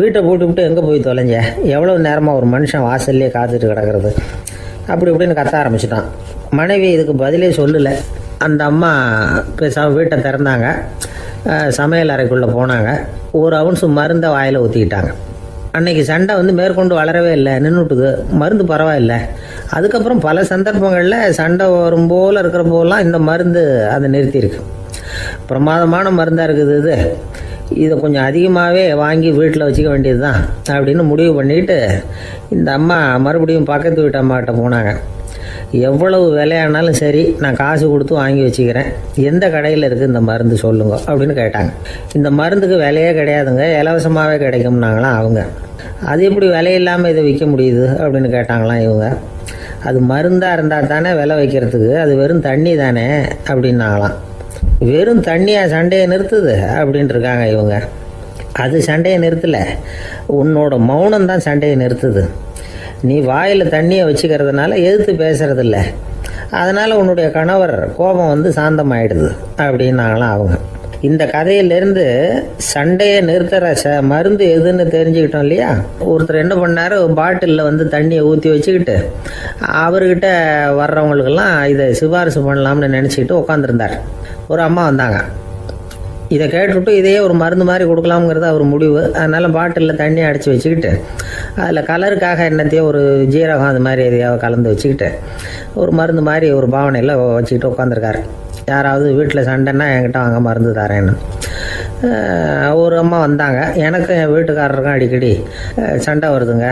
வீட்டை பூட்டி எங்கே போய் தொலைஞ்ச, எவ்வளோ நேரமாக ஒரு மனுஷன் வாசல்லையே காத்துட்டு கிடக்கிறது அப்படி இப்படின்னு கத்த ஆரம்பிச்சிட்டான். மனைவி இதுக்கு பதிலே சொல்லலை. அந்த அம்மா பேசாமல் வீட்டை திறந்தாங்க, சமையல் அறைக்குள்ளே போனாங்க, ஒரு அவுன்ஸ் மருந்தை வாயில் ஊற்றிக்கிட்டாங்க. அன்னைக்கு சண்டை வந்து மேற்கொண்டு வளரவே இல்லை, நின்றுட்டுது. மருந்து பரவாயில்ல. அதுக்கப்புறம் பல சந்தர்ப்பங்களில் சண்டை வரும் போல் இருக்கிற போலாம் இந்த மருந்து அதை நிறுத்தியிருக்கு. பிரமாதமான மருந்தாக இருக்குது இதை கொஞ்சம் அதிகமாகவே வாங்கி வீட்டில் வச்சுக்க வேண்டியது தான் அப்படின்னு முடிவு பண்ணிட்டு இந்த அம்மா மறுபடியும் பக்கத்து வீட்டு அம்மாக்கிட்ட போனாங்க. எவ்வளவு விலையானாலும் சரி, நான் காசு கொடுத்து வாங்கி வச்சுக்கிறேன், எந்த கடையில் இருக்குது இந்த மருந்து சொல்லுங்க அப்படின்னு கேட்டாங்க. இந்த மருந்துக்கு விலையே கிடையாதுங்க, இலவசமாகவே கிடைக்கும்னாங்களாம் அவங்க. அது எப்படி விலையில்லாமல் இதை விற்க முடியுது அப்படின்னு கேட்டாங்களாம் இவங்க. அது மருந்தாக இருந்தால் தானே விலை வைக்கிறதுக்கு, அது வெறும் தண்ணி தானே அப்படின்னாங்களாம். வெறும் தண்ணியாக சண்டையை நிறுத்துது அப்படின்ட்டு இருக்காங்க இவங்க. அது சண்டையை நிறுத்தலை, உன்னோட மௌனம் தான் சண்டையை நிறுத்துது. நீ வாயில் தண்ணியை வச்சுக்கிறதுனால எதிர்த்து பேசுறதில்ல, அதனால் உன்னுடைய கணவர் கோபம் வந்து சாந்தமாயிடுது அப்படின்னாங்களாம் அவங்க. இந்த கதையிலேருந்து சண்டையை நிறுத்துகிற மருந்து எதுன்னு தெரிஞ்சுக்கிட்டோம் இல்லையா. ஒருத்தர் என்ன பண்ணார், பாட்டிலில் வந்து தண்ணியை ஊற்றி வச்சுக்கிட்டு அவர்கிட்ட வர்றவங்களுக்கெல்லாம் இதை சிபாரிசு பண்ணலாம்னு நினச்சிக்கிட்டு உட்காந்துருந்தார். ஒரு அம்மா வந்தாங்க. இதை கேட்டுவிட்டு இதையே ஒரு மருந்து மாதிரி கொடுக்கலாம்ங்கிறது அவர் முடிவு. அதனால் பாட்டிலில் தண்ணி அடித்து வச்சுக்கிட்டு அதில் கலருக்காக என்னத்தையோ ஒரு ஜீரகம் அது மாதிரி எதையாவது கலந்து வச்சுக்கிட்டு ஒரு மருந்து மாதிரி ஒரு பாவனையில் வச்சுக்கிட்டு உட்காந்துருக்காரு. யாராவது வீட்டில் சண்டைன்னா என்கிட்ட வாங்க மருந்து தரேன்னு. ஒரு அம்மா வந்தாங்க. எனக்கு என் வீட்டுக்காரருக்கும் அடிக்கடி சண்டை வருதுங்க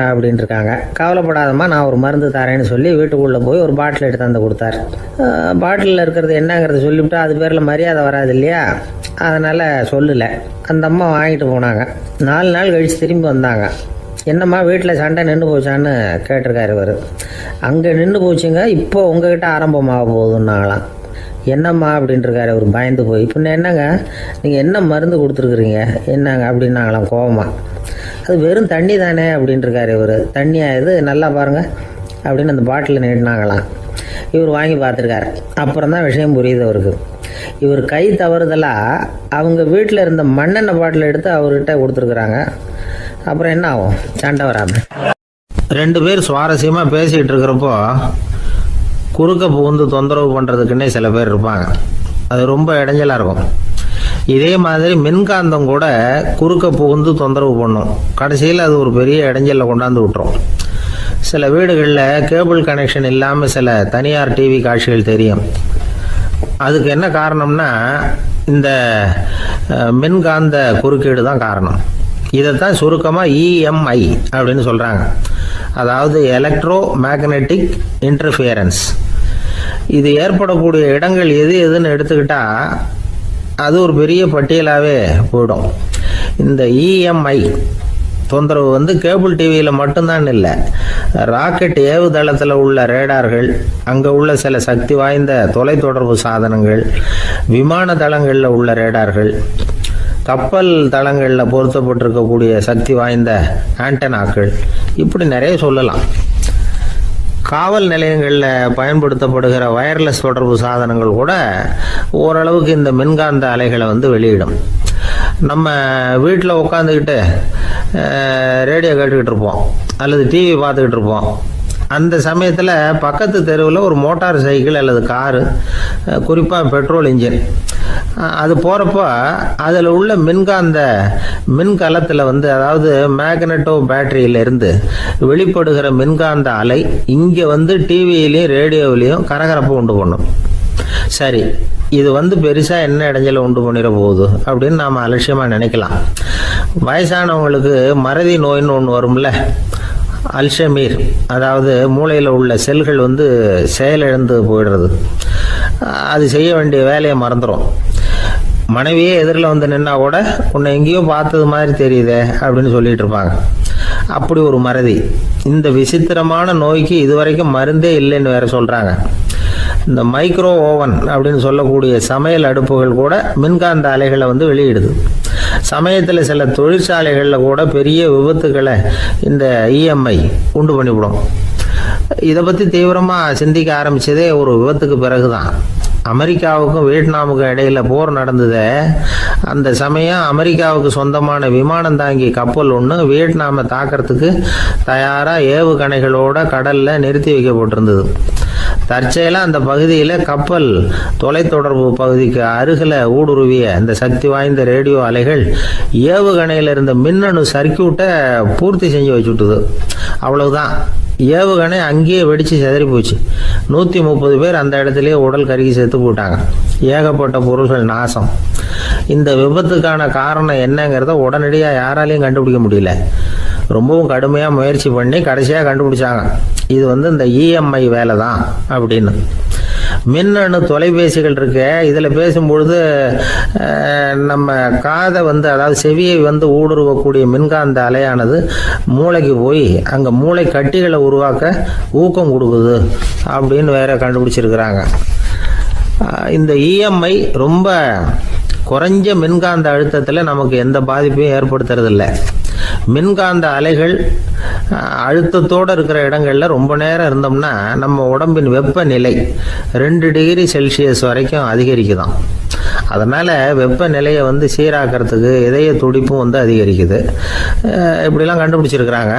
அப்படின்ட்டு இருக்காங்க. கவலைப்படாதம்மா, நான் ஒரு மருந்து தரேன்னு சொல்லி வீட்டுக்குள்ளே போய் ஒரு பாட்டில் எடுத்து வந்து கொடுத்தாரு. பாட்டிலில் இருக்கிறது என்னங்கிறத சொல்லிவிட்டு அது பேரில் மரியாதை வராது இல்லையா, அதனால் சொல்லலை. அந்த அம்மா வாங்கிட்டு போனாங்க. 4 நாள் கழித்து திரும்பி வந்தாங்க. என்னம்மா வீட்டில் சண்டை நின்று போச்சான்னு கேட்டிருக்காரு இவர். அங்கே நின்று போச்சுங்க, இப்போ உங்ககிட்ட ஆரம்பமாக போகுதுன்னாங்களாம். என்னம்மா அப்படின்ட்டுருக்காரு அவர் பயந்து போய். பின்ன என்னங்க நீங்கள் என்ன மருந்து கொடுத்துருக்குறீங்க என்னங்க அப்படின்னாங்களாம் கோபமாக. அது வெறும் தண்ணி தானே அப்படின்ட்டுருக்காரு இவர். தண்ணியாக இது நல்லா பாருங்கள் அப்படின்னு அந்த பாட்டிலில் நீட்டினாங்களாம். இவர் வாங்கி பார்த்துருக்காரு. அப்புறம் தான் விஷயம் புரியுது அவருக்கு. இவர் கை தவறுதலாக அவங்க வீட்டில் இருந்த மண்ணெண்ணெய் பாட்டில் எடுத்து அவர்கிட்ட கொடுத்துருக்குறாங்க. அப்புறம் என்ன ஆகும், சண்டை வராமல். 2 பேர் சுவாரஸ்யமாக பேசிகிட்டு இருக்கிறப்போ குறுக்க புகுந்து தொந்தரவு பண்ணுறதுக்குன்னே சில பேர் இருப்பாங்க. அது ரொம்ப இடைஞ்சலாக இருக்கும். இதே மாதிரி மின்காந்தம் கூட குறுக்க புகுந்து தொந்தரவு பண்ணும். கடைசியில் அது ஒரு பெரிய இடைஞ்சலில் கொண்டாந்து விட்டுரும். சில வீடுகளில் கேபிள் கனெக்ஷன் இல்லாமல் சில தனியார் டிவி காட்சிகள் தெரியும். அதுக்கு என்ன காரணம்னா இந்த மின்காந்த குறுக்கீடு தான் காரணம். இதைத்தான் சுருக்கமாக EMI அப்படின்னு சொல்கிறாங்க. அதாவது எலக்ட்ரோ மேக்னெட்டிக் இன்டர்ஃபியரன்ஸ். இது ஏற்படக்கூடிய இடங்கள் எது எதுன்னு எடுத்துக்கிட்டால் அது ஒரு பெரிய பட்டியலாகவே போயிடும். இந்த EMI தொந்தரவு வந்து கேபிள் டிவியில் மட்டும்தான் இல்லை, ராக்கெட் ஏவுதளத்தில் உள்ள ரேடார்கள், அங்கே உள்ள சில சக்தி வாய்ந்த தொலைத்தொடர்பு சாதனங்கள், விமான தளங்களில் உள்ள ரேடார்கள், கப்பல் தளங்களில் பொருத்தப்பட்டிருக்கக்கூடிய சக்தி வாய்ந்த ஆண்டனாக்கள், இப்படி நிறைய சொல்லலாம். காவல் நிலையங்களில் பயன்படுத்தப்படுகிற வயர்லெஸ் தொடர்பு சாதனங்கள் கூட ஓரளவுக்கு இந்த மின்காந்த அலைகளை வந்து வெளியிடும். நம்ம வீட்டில் உட்காந்துக்கிட்டு ரேடியோ கேட்டுக்கிட்டு இருப்போம் அல்லது டிவி பார்த்துக்கிட்டு இருப்போம். அந்த சமயத்தில் பக்கத்து தெருவில் ஒரு மோட்டார் சைக்கிள் அல்லது காரு, குறிப்பாக பெட்ரோல் இன்ஜின், அது போகிறப்போ அதில் உள்ள மின்கலத்தில் வந்து அதாவது மேக்னெட்டோ பேட்டரியிலிருந்து வெளிப்படுகிற மின்காந்த அலை இங்கே வந்து டிவியிலையும் ரேடியோவிலையும் கரகரப்பு உண்டு பண்ணும். சரி, இது வந்து பெருசாக என்ன இடைஞ்சலை உண்டு பண்ணிட போகுது அப்படின்னு நாம் அலட்சியமாக நினைக்கலாம். வயசானவங்களுக்கு மறதி நோயின்னு ஒன்று வரும்ல, அல்ஷமீர், அதாவது மூளையில் உள்ள செல்கள் வந்து செயலிழந்து போயிடுறது. அது செய்ய வேண்டிய வேலையை மறந்துடும். மனைவியே எதிரில் வந்து நின்னா கூட உன்னை எங்கேயோ பார்த்தது மாதிரி தெரியுதே அப்படின்னு சொல்லிட்டு இருப்பாங்க. அப்படி ஒரு மறதி. இந்த விசித்திரமான நோய்க்கு இதுவரைக்கும் மருந்தே இல்லைன்னு வேற சொல்கிறாங்க. இந்த மைக்ரோ ஓவன் அப்படின்னு சொல்லக்கூடிய சமையல் அடுப்புகள் கூட மின்காந்த அலைகளை வந்து வெளியிடுது. சமயத்தில் சில தொழிற்சாலைகளில் கூட பெரிய விபத்துக்களை இந்த EMI உண்டு பண்ணிவிடும். இதை பற்றி தீவிரமாக சிந்திக்க ஆரம்பித்ததே ஒரு விபத்துக்கு பிறகு தான். அமெரிக்காவுக்கும் வியட்நாமுக்கும் இடையில போர் நடந்தது. அந்த சமயம் அமெரிக்காவுக்கு சொந்தமான விமானம் தாங்கி கப்பல் ஒன்று வியட்நாமை தாக்கிறதுக்கு தயாராக ஏவுகணைகளோட கடலில் நிறுத்தி வைக்கப்பட்டிருந்தது. தற்செயலாக அந்த பகுதியில் கப்பல் தொலைத்தொடர்பு பகுதிக்கு அருகில் ஊடுருவிய அந்த சக்தி வாய்ந்த ரேடியோ அலைகள் ஏவுகணையில் இருந்த மின்னணு சர்க்கியூட்டை பூர்த்தி செஞ்சு வச்சுட்டுது. அவ்வளவுதான், ஏவுகணை அங்கேயே வெடித்து சிதறி போச்சு. 130 பேர் அந்த இடத்துலயே உடல் கருகி செத்து போட்டாங்க. ஏகப்பட்ட பொருள்கள் நாசம். இந்த விபத்துக்கான காரணம் என்னங்கிறத உடனடியாக யாராலையும் கண்டுபிடிக்க முடியல. ரொம்பவும் கடுமையாக முயற்சி பண்ணி கடைசியாக கண்டுபிடிச்சாங்க, இது வந்து இந்த EMI வேலை தான் அப்படின்னு. மின்னணு தொலைபேசிகள் இருக்கு, இதில் பேசும்பொழுது நம்ம காதை வந்து அதாவது செவியை வந்து ஊடுருவக்கூடிய மின்காந்த அலையானது மூளைக்கு போய் அங்கே மூளை கட்டிகளை உருவாக்க ஊக்கம் கொடுக்குது அப்படின்னு வேற கண்டுபிடிச்சிருக்கிறாங்க. இந்த இஎம்ஐ ரொம்ப குறைஞ்ச மின்காந்த அழுத்தத்தில் நமக்கு எந்த பாதிப்பையும் ஏற்படுத்துறதில்ல. மின்காந்த அலைகள் அழுத்தத்தோடு இருக்கிற இடங்களில் ரொம்ப நேரம் இருந்தோம்னா நம்ம உடம்பின் வெப்பநிலை 2 டிகிரி செல்சியஸ் வரைக்கும் அதிகரிக்குதாம். அதனால் வெப்பநிலையை சீராக்கிறதுக்கு இதய துடிப்பும் அதிகரிக்குது. இப்படிலாம் கண்டுபிடிச்சிருக்கிறாங்க.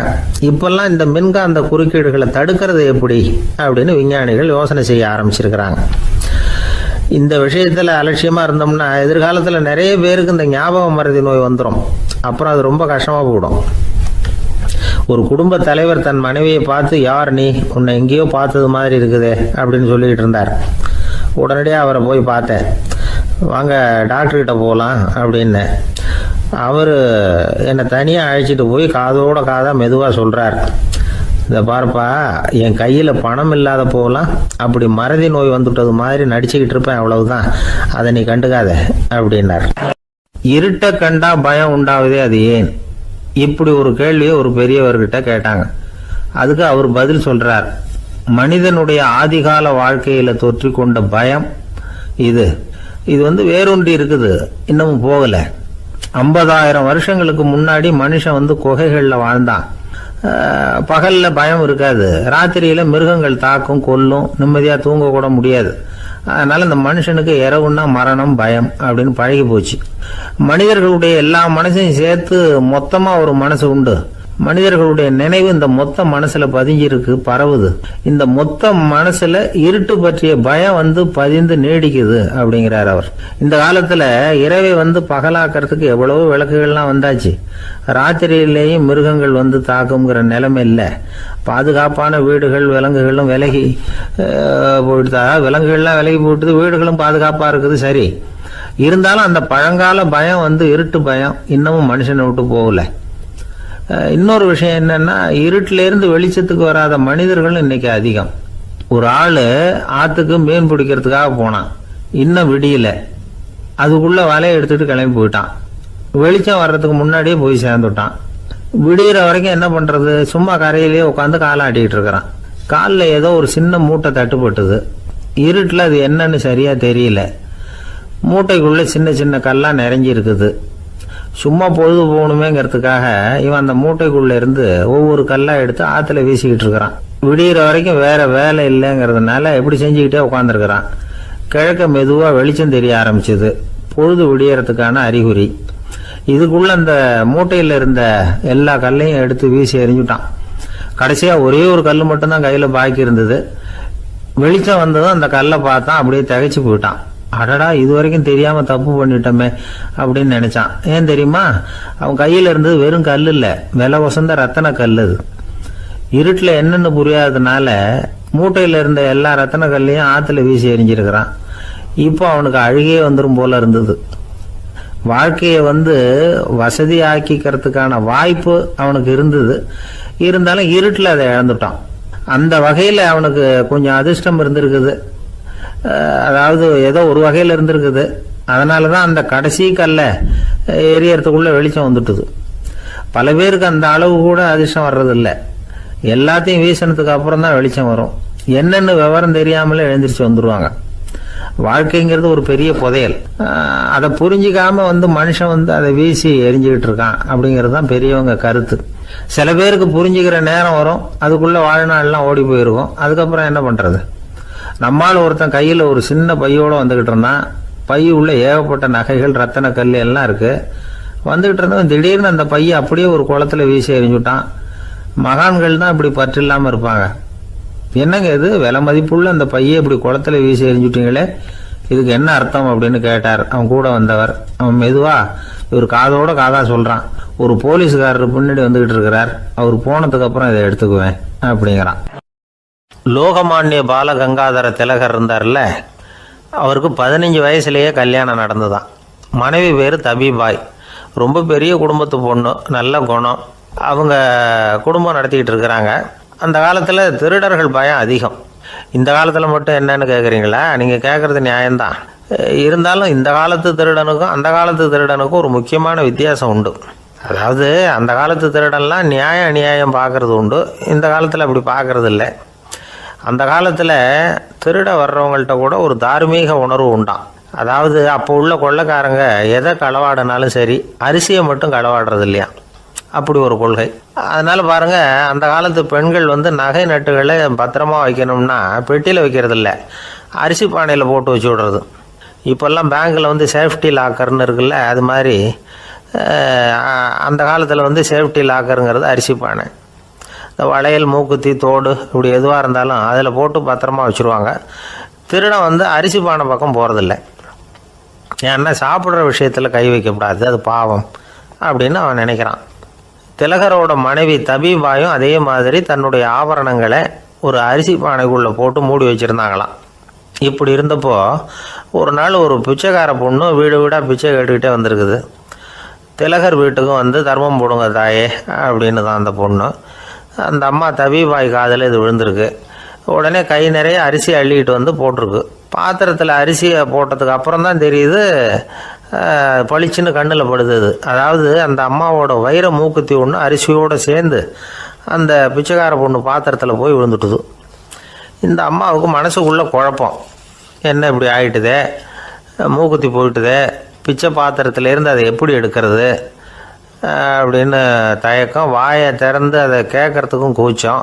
இப்போல்லாம் இந்த மின்காந்த குறுக்கீடுகளை தடுக்கிறது எப்படி அப்படின்னு விஞ்ஞானிகள் யோசனை செய்ய ஆரம்பிச்சிருக்கிறாங்க. இந்த விஷயத்தில் அலட்சியமாக இருந்தோம்னா எதிர்காலத்தில் நிறைய பேருக்கு இந்த ஞாபக மறதி நோய் வந்துடும். அப்புறம் அது ரொம்ப கஷ்டமாக போயிடும். ஒரு குடும்ப தலைவர் தன் மனைவியை பார்த்து, யார் நீ, உன்னை எங்கேயோ பார்த்தது மாதிரி இருக்குதே அப்படின்னு சொல்லிக்கிட்டு இருந்தார். உடனடியாக அவரை போய் பார்த்தேன். வாங்க டாக்டர்கிட்ட போகலாம் அப்படின்னு. அவர் என்னை தனியாக அழைச்சிட்டு போய் காதோட காதாக மெதுவாக சொல்கிறார், இதை பார்ப்பா, என் கையில் பணம் இல்லாத போகலாம் அப்படி மறதி நோய் வந்துட்டது மாதிரி நடிச்சுக்கிட்டு இருப்பேன், அவ்வளவுதான், அதை நீ கண்டுக்காத அப்படின்னார். இருட்ட கண்டா பயம் உண்டாவதே அது ஏன்? இப்படி ஒரு கேள்வியை ஒரு பெரியவர்கிட்ட கேட்டாங்க. அதுக்கு அவர் பதில் சொல்றார், மனிதனுடைய ஆதிகால வாழ்க்கையில தொற்றி கொண்ட பயம் இது வேரூன்றி இருக்குது, இன்னமும் போகல. 50,000 வருஷங்களுக்கு முன்னாடி மனுஷன் குகைகளில் வாழ்ந்தான். பகல்ல பயம் இருக்காது, ராத்திரியில மிருகங்கள் தாக்கும், கொல்லும், நிம்மதியா தூங்க கூட முடியாது. அதனால இந்த மனுஷனுக்கு இரவுன்னா மரணம், பயம் அப்படின்னு பழகி போச்சு. மனிதர்களுடைய எல்லா மனசையும் சேர்த்து மொத்தமா ஒரு மனசு உண்டு. மனிதர்களுடைய நினைவு இந்த மொத்த மனசுல பதிஞ்சிருக்கு, பரவுது. இந்த மொத்த மனசுல இருட்டு பற்றிய பயம் பதிந்து நீடிக்குது அப்படிங்கிறார் அவர். இந்த காலத்துல இரவை பகலாக்கிறதுக்கு எவ்வளவோ விளக்குகள்லாம் வந்தாச்சு. ராத்திரியிலேயும் மிருகங்கள் தாக்குங்கிற நிலைமை இல்லை. பாதுகாப்பான வீடுகள், விலங்குகளும் விலகி போயிட்டு, விலங்குகள்லாம் விலகி போயிட்டு, வீடுகளும் பாதுகாப்பா இருக்குது. சரி, இருந்தாலும் அந்த பழங்கால பயம் இருட்டு பயம் இன்னமும் மனுஷனை விட்டு போகல. இன்னொரு விஷயம் என்னன்னா, இருட்டில இருந்து வெளிச்சத்துக்கு வராத மனிதர்கள் இன்னைக்கு அதிகம். ஒரு ஆளு ஆத்துக்கு மீன் பிடிக்கிறதுக்காக போனான், இன்னும் விடியல, அதுக்குள்ள வலையை எடுத்துட்டு கிளம்பி போயிட்டான். வெளிச்சம் வர்றதுக்கு முன்னாடியே போய் சேர்ந்துட்டான். விடிகிற வரைக்கும் என்ன பண்றது, சும்மா கரையிலேயே உட்காந்து காலாட்டிக்கிட்டு இருக்கிறான். காலில் ஏதோ ஒரு சின்ன மூட்டை தட்டுப்பட்டுது. இருட்டில் அது என்னன்னு சரியா தெரியல. மூட்டைக்குள்ள சின்ன சின்ன கல்லா நிறைஞ்சி இருக்குது. சும்மா பொழுது போகணுமேங்கிறதுக்காக இவன் அந்த மூட்டைக்குள்ள இருந்து ஒவ்வொரு கல்லா எடுத்து ஆத்துல வீசிக்கிட்டு இருக்கிறான். விடிகிற வரைக்கும் வேற வேலை இல்லைங்கிறதுனால இப்படி செஞ்சுக்கிட்டே உட்காந்துருக்கிறான். கிழக்க மெதுவா வெளிச்சம் தெரிய ஆரம்பிச்சது. பொழுது விடியறதுக்கான அறிகுறி. இதுக்குள்ள அந்த மூட்டையில இருந்த எல்லா கல்லையும் எடுத்து வீசி எறிஞ்சுட்டான். கடைசியா ஒரே ஒரு கல் மட்டும்தான் கையில பாக்கி இருந்தது. வெளிச்சம் வந்ததும் அந்த கல்லை பார்த்தான், அப்படியே திகைச்சு போயிட்டான். அடடா, இது வரைக்கும் தெரியாம தப்பு பண்ணிட்டோமே அப்படின்னு நினைச்சான். ஏன் தெரியுமா, அவன் கையில இருந்தது வெறும் கல் இல்ல, விலை வசந்த ரத்தன கல். அது இருட்டுல என்னன்னு புரியாததுனால மூட்டையில இருந்த எல்லா ரத்தன கல்லையும் ஆத்துல வீசி எறிஞ்சிருக்கிறான். இப்போ அவனுக்கு அழுகையே வந்துடும் போல இருந்தது. வாழ்க்கையை வசதி ஆக்கிக்கிறதுக்கான வாய்ப்பு அவனுக்கு இருந்தது. இருந்தாலும் இருட்டுல அதை இழந்துட்டான். அந்த வகையில அவனுக்கு கொஞ்சம் அதிர்ஷ்டம் இருந்திருக்குது. அதாவது ஏதோ ஒரு வகையில இருந்திருக்குது. அதனாலதான் அந்த கடைசி கல்ல எரியறதுக்குள்ள வெளிச்சம் வந்துட்டுது. பல பேருக்கு அந்த அளவு கூட அதிர்ஷ்டம் வர்றதில்லை. எல்லாத்தையும் வீசினதுக்கு அப்புறம் தான் வெளிச்சம் வரும். என்னன்னு விவரம் தெரியாமலே எழுந்திரிச்சு வந்துருவாங்க. வாழ்க்கைங்கிறது ஒரு பெரிய புதையல். அதை புரிஞ்சிக்காம மனுஷன் அதை வீசி எரிஞ்சுக்கிட்டு இருக்கான் அப்படிங்கிறது தான் பெரியவங்க கருத்து. சில பேருக்கு புரிஞ்சுக்கிற நேரம் வரும், அதுக்குள்ள வாழ்நாள்லாம் ஓடி போயிருக்கும். அதுக்கப்புறம் என்ன பண்றது? நம்மால் ஒருத்தன் கையில ஒரு சின்ன பையோட வந்துகிட்டு இருந்தான். பை உள்ள ஏகப்பட்ட நகைகள், ரத்தன கல் எல்லாம் இருக்கு. வந்துகிட்டு இருந்தவன் திடீர்னு அந்த பையை அப்படியே ஒரு குளத்துல வீசி எறிஞ்சுட்டான். மகான்கள் தான் இப்படி பற்று இல்லாம இருப்பாங்க. என்னங்க இது, விலை மதிப்புள்ள அந்த பையை இப்படி குளத்துல வீசி எறிஞ்சுட்டீங்களே, இதுக்கு என்ன அர்த்தம் அப்படின்னு கேட்டார் அவன் கூட வந்தவர். அவன் மெதுவா இவர் காதோட காதா சொல்றான், ஒரு போலீஸ்காரர் பின்னாடி வந்துகிட்டு இருக்கிறார், அவர் போனதுக்கு அப்புறம் இதை எடுத்துக்குவேன் அப்படிங்கிறான். லோகமானிய பால கங்காதர திலகர் இருந்தார்ல, அவருக்கு 15 வயசுலேயே கல்யாணம் நடந்துதான். மனைவி பேர் தபிபாய். ரொம்ப பெரிய குடும்பத்து பொண்ணு, நல்ல குணம். அவங்க குடும்பம் நடத்திக்கிட்டு இருக்கிறாங்க. அந்த காலத்தில் திருடர்கள் பயம் அதிகம். இந்த காலத்தில் மட்டும் என்னன்னு கேட்குறீங்களா? நீங்கள் கேட்குறது நியாயம்தான். இருந்தாலும் இந்த காலத்து திருடனுக்கும் அந்த காலத்து திருடனுக்கும் ஒரு முக்கியமான வித்தியாசம் உண்டு. அதாவது அந்த காலத்து திருடன்லாம் நியாயம் அநியாயம் பார்க்கறது உண்டு, இந்த காலத்தில் அப்படி பார்க்கறது இல்லை. அந்த காலத்தில் திருட வர்றவங்கள்ட்ட கூட ஒரு தார்மீக உணர்வு உண்டாம். அதாவது அப்போ உள்ள கொள்ளைக்காரங்க எதை களவாடினாலும் சரி, அரிசியை மட்டும் களவாடுறது இல்லையா, அப்படி ஒரு கொள்கை. அதனால் பாருங்கள், அந்த காலத்து பெண்கள் நகை நட்டுகளை பத்திரமா வைக்கணும்னா பெட்டியில் வைக்கிறதில்ல, அரிசி பானையில் போட்டு வச்சு விடுறது. இப்போல்லாம் பேங்க்கில் சேஃப்டி லாக்கர்னு இருக்குல்ல, அது மாதிரி அந்த காலத்தில் சேஃப்டி லாக்கருங்கிறது அரிசி பானை. இந்த வளையல், மூக்குத்தி, தோடு இப்படி எதுவாக இருந்தாலும் அதில் போட்டு பத்திரமா வச்சுருவாங்க. திருடன் அரிசி பானை பக்கம் போகிறதில்ல. ஏன்னா சாப்பிட்ற விஷயத்தில் கை வைக்கக்கூடாது, அது பாவம் அப்படின்னு அவன் நினைக்கிறான். திலகரோட மனைவி தபீபாயும் அதே மாதிரி தன்னுடைய ஆபரணங்களை ஒரு அரிசி பானைக்குள்ளே போட்டு மூடி வச்சுருந்தாங்களாம். இப்படி இருந்தப்போ ஒரு நாள் ஒரு பிச்சைக்கார பொண்ணு வீடு வீடாக பிச்சை கேட்டுக்கிட்டே வந்திருக்குது. திலகர் வீட்டுக்கும் தர்மம் போடுங்க தாயே அப்படின்னு தான் அந்த பொண்ணு. அந்த அம்மா தபீபாய் காதில் இது விழுந்திருக்கு. உடனே கை நிறைய அரிசி அள்ளிக்கிட்டு போட்டிருக்கு. பாத்திரத்தில் அரிசியை போட்டதுக்கு அப்புறம் தான் தெரியுது, பளிச்சுன்னு கண்ணில் படுது. அதாவது அந்த அம்மாவோட வைர மூக்குத்தி ஒன்று அரிசியோடு சேர்ந்து அந்த பிச்சைக்கார பொண்ணு பாத்திரத்தில் போய் விழுந்துட்டுது. இந்த அம்மாவுக்கு மனசுக்குள்ளே குழப்பம், என்ன இப்படி ஆகிட்டுதே, மூக்குத்தி போயிட்டுதே, பிச்சை பாத்திரத்துலேருந்து அதை எப்படி எடுக்கிறது அப்படின்னு தயக்கம். வாயை திறந்து அதை கேட்குறதுக்கும் கூச்சம்.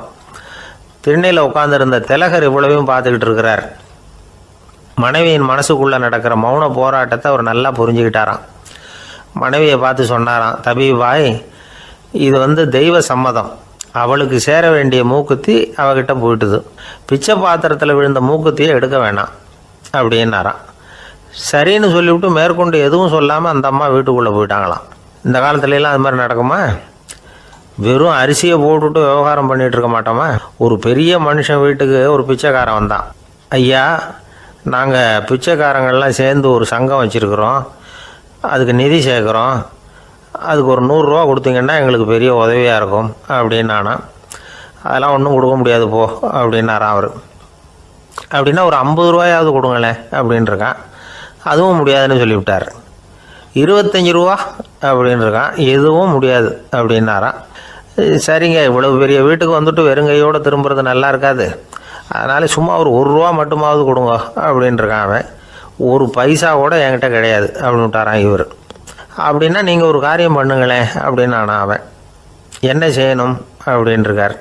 திண்ணையில் உட்காந்துருந்த திலகர் இவ்வளவையும் பார்த்துக்கிட்டு இருக்கிறார். மனைவியின் மனசுக்குள்ளே நடக்கிற மௌன போராட்டத்தை அவர் நல்லா புரிஞ்சுக்கிட்டாராம். மனைவியை பார்த்து சொன்னாராம், தபீபாய், இது தெய்வ சம்மதம், அவளுக்கு சேர வேண்டிய மூக்குத்தி அவகிட்ட போயிட்டுது, பிச்சை பாத்திரத்தில் விழுந்த மூக்குத்தியை எடுக்க வேணாம் அப்படின்னாராம். சரின்னு சொல்லிவிட்டு மேற்கொண்டு எதுவும் சொல்லாமல் அந்த அம்மா வீட்டுக்குள்ளே போயிட்டாங்களாம். இந்த காலத்துலலாம் அது மாதிரி நடக்குமா? வெறும் அரிசியை போட்டுவிட்டு விவகாரம் பண்ணிகிட்டு இருக்க மாட்டோமா? ஒரு பெரிய மனுஷன் வீட்டுக்கு ஒரு பிச்சைக்காரன் வந்தான். ஐயா, நாங்கள் பிச்சைக்காரங்கள்லாம் சேர்ந்து ஒரு சங்கம் வச்சுருக்குறோம், அதுக்கு நிதி சேர்க்குறோம், அதுக்கு ஒரு 100 ரூபா கொடுத்தீங்கன்னா எங்களுக்கு பெரிய உதவியாக இருக்கும் அப்படின்னானா. அதெல்லாம் ஒன்றும் கொடுக்க முடியாது போ அப்படின்னாரான் அவர். அப்படின்னா ஒரு 50 ரூபாயாவது கொடுங்களேன் அப்படின்ட்டுருக்கான். அதுவும் முடியாதுன்னு சொல்லிவிட்டார். 25 ரூபா அப்படின்ட்டுருக்கான். எதுவும் முடியாது அப்படின்னாரான். சரிங்க, இவ்வளவு பெரிய வீட்டுக்கு வெறுங்கையோடு திரும்புறது நல்லா இருக்காது, அதனால் சும்மா ஒரு 1 ரூபா மட்டுமாவது கொடுங்க அப்படின்ட்டுருக்கான் அவன். ஒரு பைசா கூட என்கிட்ட கிடையாது அப்படின்னு விட்டாரான் இவர். அப்படின்னா நீங்கள் ஒரு காரியம் பண்ணுங்களேன் அப்படின்னானா அவன். என்ன செய்யணும் அப்படின்ட்டுருக்கார்.